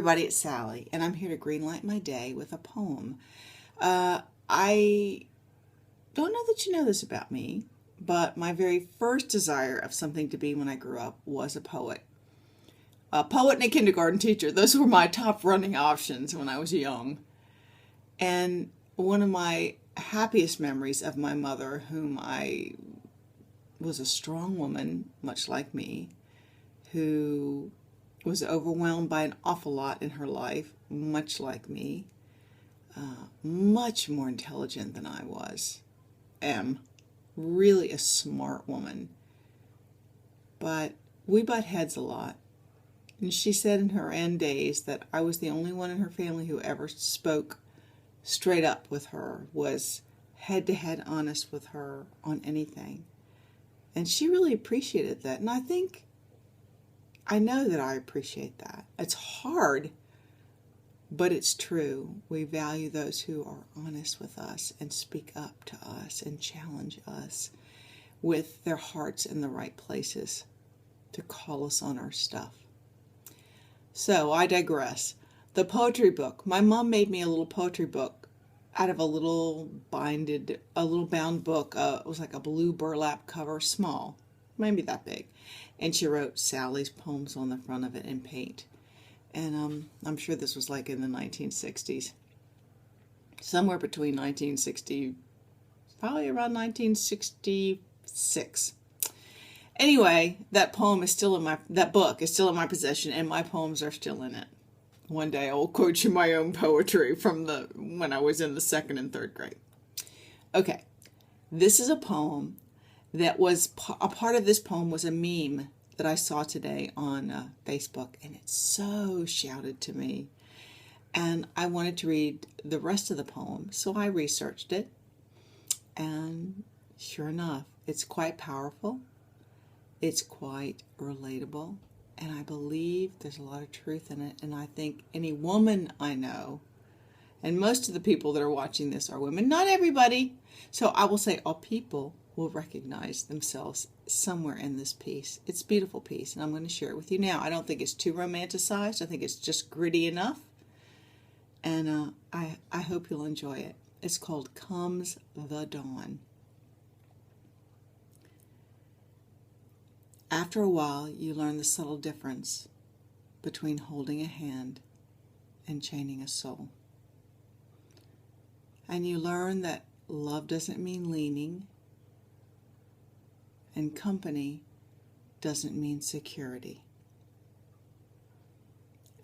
everybody, it's Sally, and I'm here to greenlight my day with a poem. I don't know that you know this about me, but my very first desire of something to be when I grew up was a poet. A poet and a kindergarten teacher. Those were my top running options when I was young. And one of my happiest memories of my mother, whom I was a strong woman, much like me, who was overwhelmed by an awful lot in her life, much like me, much more intelligent than I am, really a smart woman. But we butt heads a lot. And she said in her end days that I was the only one in her family who ever spoke straight up with her, was head-to-head honest with her on anything. And she really appreciated that. And I know that I appreciate that. It's hard, but it's true. We value those who are honest with us and speak up to us and challenge us with their hearts in the right places to call us on our stuff. So I digress. The poetry book. My mom made me a little poetry book out of a little bound book. It was like a blue burlap cover, small, maybe that big. And she wrote Sally's poems on the front of it in paint. And I'm sure this was like in the 1960s. Somewhere between 1960, probably around 1966. Anyway, that book is still in my possession, and my poems are still in it. One day I will quote you my own poetry from when I was in the 2nd and 3rd grade. Okay, this is a poem that was a part of this poem was a meme that I saw today on Facebook, and it so shouted to me. And I wanted to read the rest of the poem, so I researched it. And sure enough, it's quite powerful. It's quite relatable. And I believe there's a lot of truth in it. And I think any woman I know, and most of the people that are watching this are women, not everybody. So I will say all people will recognize themselves somewhere in this piece. It's a beautiful piece, and I'm going to share it with you now. I don't think it's too romanticized. I think it's just gritty enough. And I hope you'll enjoy it. It's called Comes the Dawn. After a while, you learn the subtle difference between holding a hand and chaining a soul. And you learn that love doesn't mean leaning, and company doesn't mean security.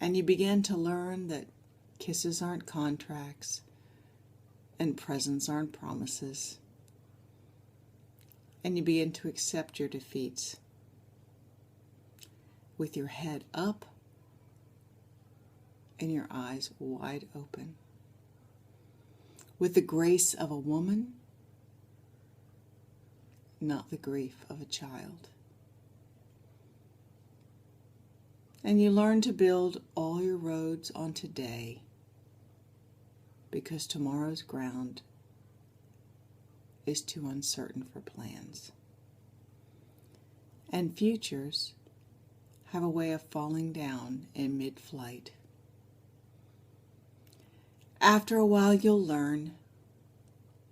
And you begin to learn that kisses aren't contracts and presents aren't promises. And you begin to accept your defeats with your head up and your eyes wide open, with the grace of a woman, not the grief of a child. And you learn to build all your roads on today, because tomorrow's ground is too uncertain for plans. And futures have a way of falling down in mid-flight. After a while, you'll learn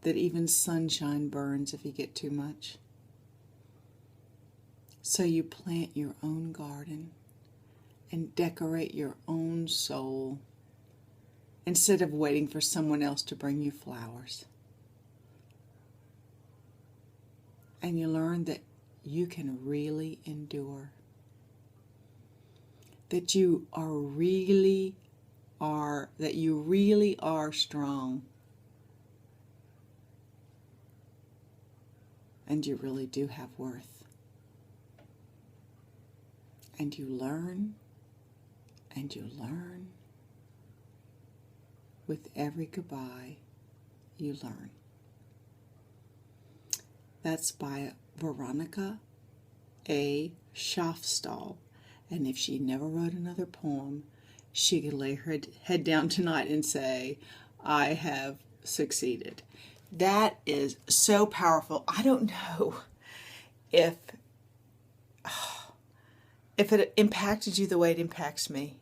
that even sunshine burns if you get too much. So you plant your own garden and decorate your own soul instead of waiting for someone else to bring you flowers. And you learn that you can really endure. That you really are strong. And you really do have worth. And you learn, and you learn. With every goodbye, you learn. That's by Veronica A. Schaafstal. And if she never wrote another poem, she could lay her head down tonight and say, I have succeeded. That is so powerful. I don't know if it impacted you the way it impacts me,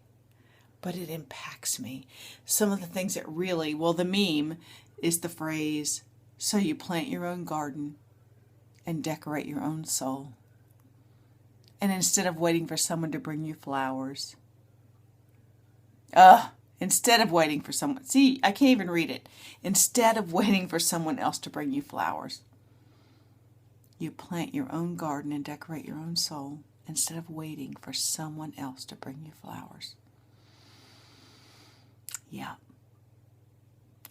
but it impacts me. Some of the things that really, well, the meme is the phrase, so you plant your own garden and decorate your own soul. And instead of waiting for someone to bring you flowers, instead of waiting for someone, see, I can't even read it. Instead of waiting for someone else to bring you flowers, you plant your own garden and decorate your own soul instead of waiting for someone else to bring you flowers. Yeah.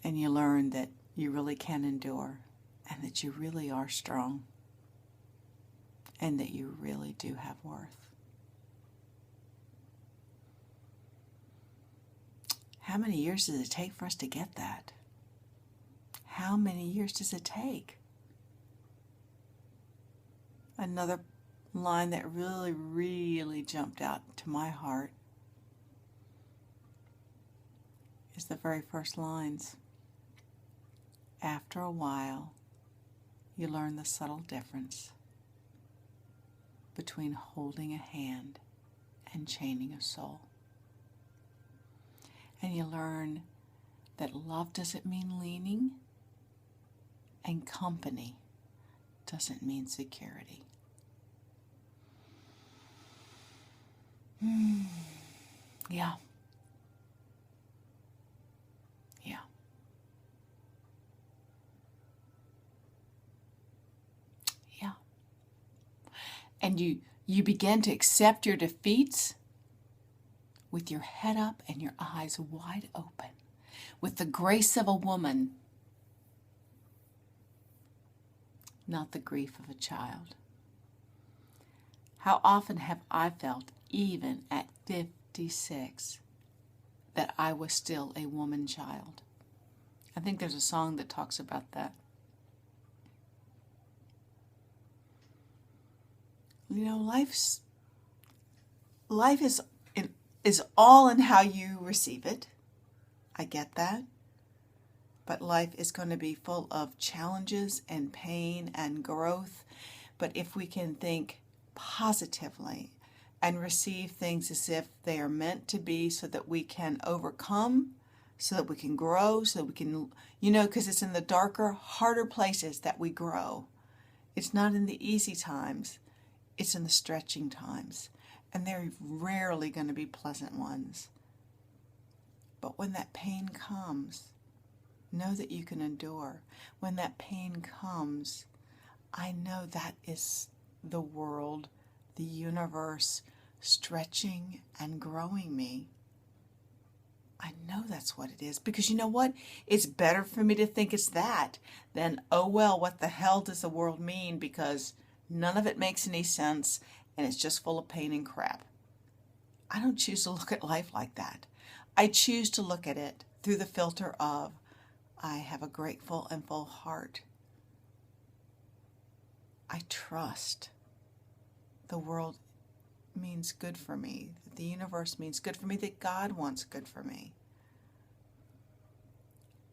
And you learn that you really can endure and that you really are strong and that you really do have worth. How many years does it take for us to get that? How many years does it take? Another line that really, really jumped out to my heart is the very first lines. After a while, you learn the subtle difference between holding a hand and chaining a soul. And you learn that love doesn't mean leaning, and company doesn't mean security. Yeah. Yeah. Yeah. And you begin to accept your defeats with your head up and your eyes wide open, with the grace of a woman, not the grief of a child. How often have I felt, even at 56, that I was still a woman child? I think there's a song that talks about that. You know, life is all in how you receive it. I get that. But life is going to be full of challenges and pain and growth. But if we can think positively and receive things as if they are meant to be, so that we can overcome, so that we can grow, so that we can, because it's in the darker, harder places that we grow. It's not in the easy times. It's in the stretching times. And they're rarely going to be pleasant ones. But when that pain comes, know that you can endure. When that pain comes, I know that is the world, the universe, stretching and growing me. I know that's what it is. Because you know what? It's better for me to think it's that than, oh well, what the hell does the world mean? Because none of it makes any sense and it's just full of pain and crap. I don't choose to look at life like that. I choose to look at it through the filter of, I have a grateful and full heart. I trust the world means good for me, that the universe means good for me, that God wants good for me.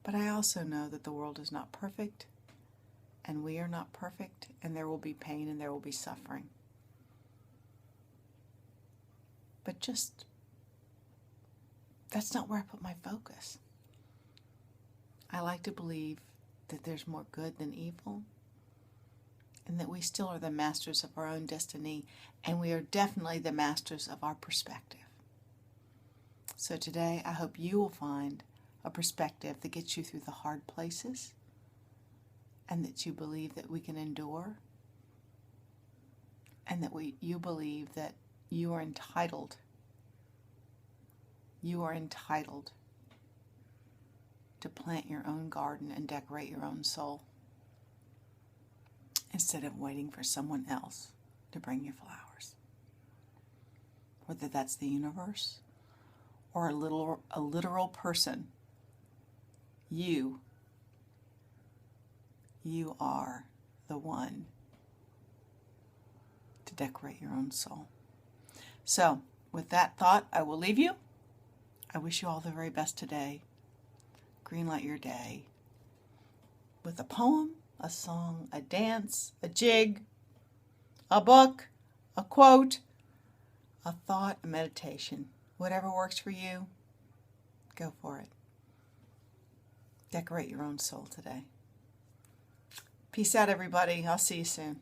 But I also know that the world is not perfect, and we are not perfect, and there will be pain and there will be suffering. But that's not where I put my focus. I like to believe that there's more good than evil, and that we still are the masters of our own destiny, and we are definitely the masters of our perspective. So today, I hope you will find a perspective that gets you through the hard places, and that you believe that we can endure, and that you believe that you are entitled. You are entitled to plant your own garden and decorate your own soul, instead of waiting for someone else to bring you flowers. Whether that's the universe or a literal person, you are the one to decorate your own soul. So, with that thought, I will leave you. I wish you all the very best today. Greenlight your day with a poem, a song, a dance, a jig, a book, a quote, a thought, a meditation. Whatever works for you, Go for it. Decorate your own soul today. Peace out, everybody. I'll see you soon.